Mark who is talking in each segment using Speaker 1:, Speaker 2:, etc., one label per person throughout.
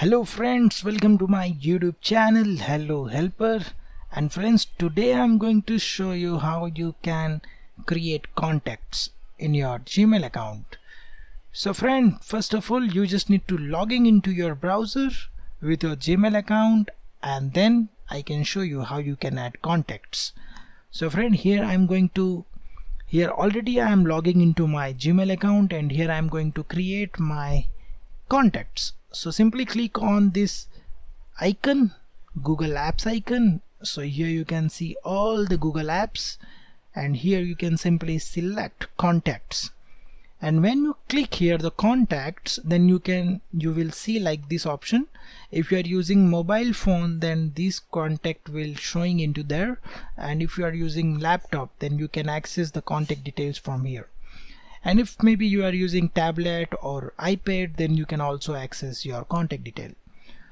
Speaker 1: Hello friends, welcome to my YouTube channel. Hello helper. And friends, today I'm going to show you how you can create contacts in your Gmail account. So friend, first of all you just need to logging into your browser with your Gmail account, and then I can show you how you can add contacts. So friend, here already I am logging into my Gmail account, and here I am going to create my contacts. So simply click on this icon, Google Apps icon. So here you can see all the Google Apps, and here you can simply select contacts. And when you click here the contacts, then you will see like this option. If you are using mobile phone, then this contact will showing into there, and if you are using laptop, then you can access the contact details from here. And if maybe you are using tablet or iPad, then you can also access your contact detail.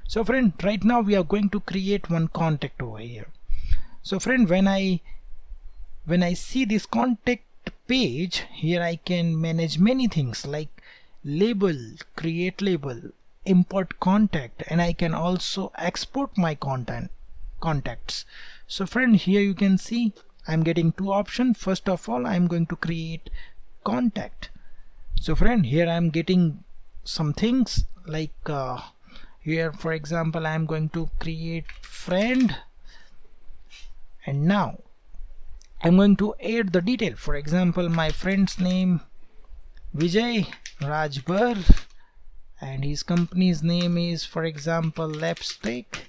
Speaker 1: So friend, right now we are going to create one contact over here. So friend, when I see this contact page here, I can manage many things like label, create label, import contact, and I can also export my contacts. So friend, here you can see I'm getting two options. First of all, I'm going to create contact. So friend, here I am getting some things like here for example I am going to create friend, and now I'm going to add the detail. For example, my friend's name Vijay Rajbar, and his company's name is, for example, Lipstick.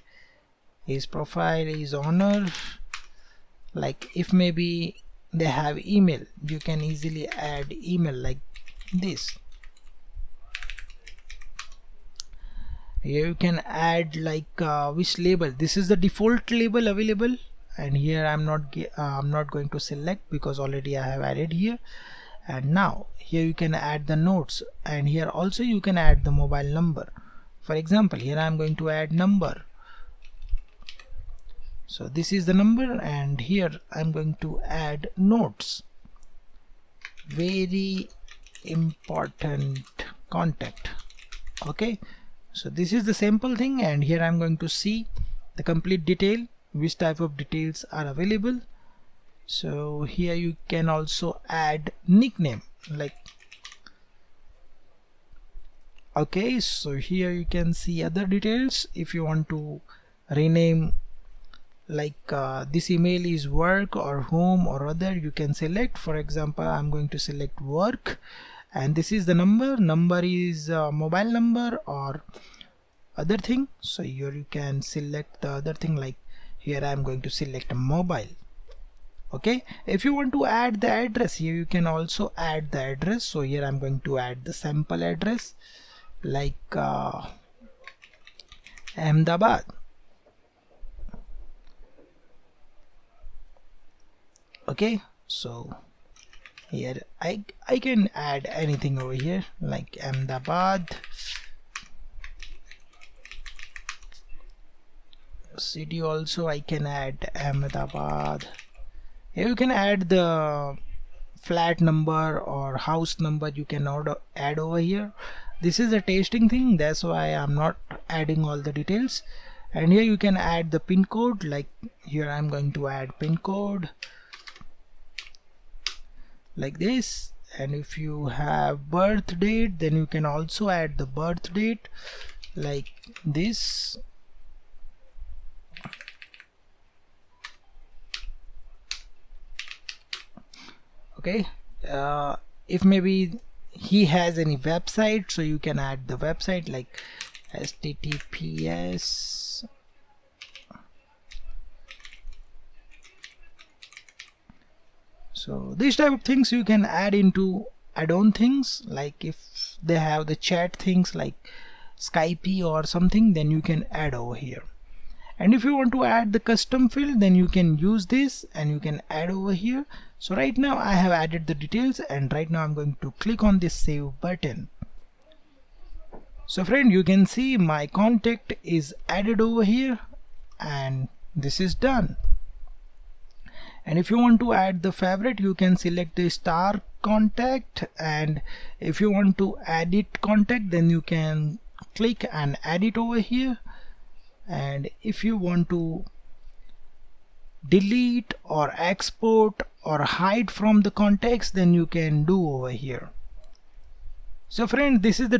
Speaker 1: His profile is honor. Like if maybe they have email, you can easily add email like this. Here you can add like which label. This is the default label available, and here I'm not going to select because already I have added here. And now here you can add the notes, and here also you can add the mobile number. For example, here I'm going to add number. So this is the number, and here I'm going to add notes. Very important contact. Okay, so this is the simple thing, and here I'm going to see the complete detail, which type of details are available. So here you can also add nickname like, okay, so here you can see other details. If you want to rename like this email is work or home or other, you can select. For example, I'm going to select work, and this is the number is mobile number or other thing. So here you can select the other thing, like here I'm going to select mobile. Okay, if you want to add the address, here you can also add the address. So here I'm going to add the sample address like Ahmedabad. Okay, so here I can add anything over here like Ahmedabad. City also I can add Ahmedabad. Here you can add the flat number or house number, you can add over here. This is a testing thing, that's why I'm not adding all the details. And here you can add the pin code, like here I'm going to add pin code like this. And if you have birth date, then you can also add the birth date like this. Okay, if maybe he has any website, so you can add the website like https. So these type of things you can add into add-on things, like if they have the chat things like Skype or something, then you can add over here. And if you want to add the custom field, then you can use this and you can add over here. So right now I have added the details, and right now I'm going to click on this save button. So friend, you can see my contact is added over here, and this is done. And if you want to add the favorite, you can select the star contact, and if you want to edit contact, then you can click and add it over here. And if you want to delete or export or hide from the context, then you can do over here. So friend, this is the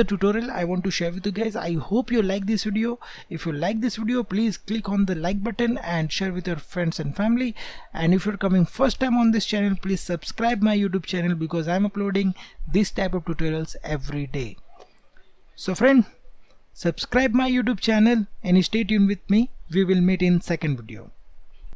Speaker 1: tutorial I want to share with you guys. I hope you like this video. If you like this video, please click on the like button and share with your friends and family. And if you're coming first time on this channel, please subscribe my YouTube channel, because I'm uploading this type of tutorials every day. So friend, subscribe my YouTube channel and stay tuned with me. We will meet in second video.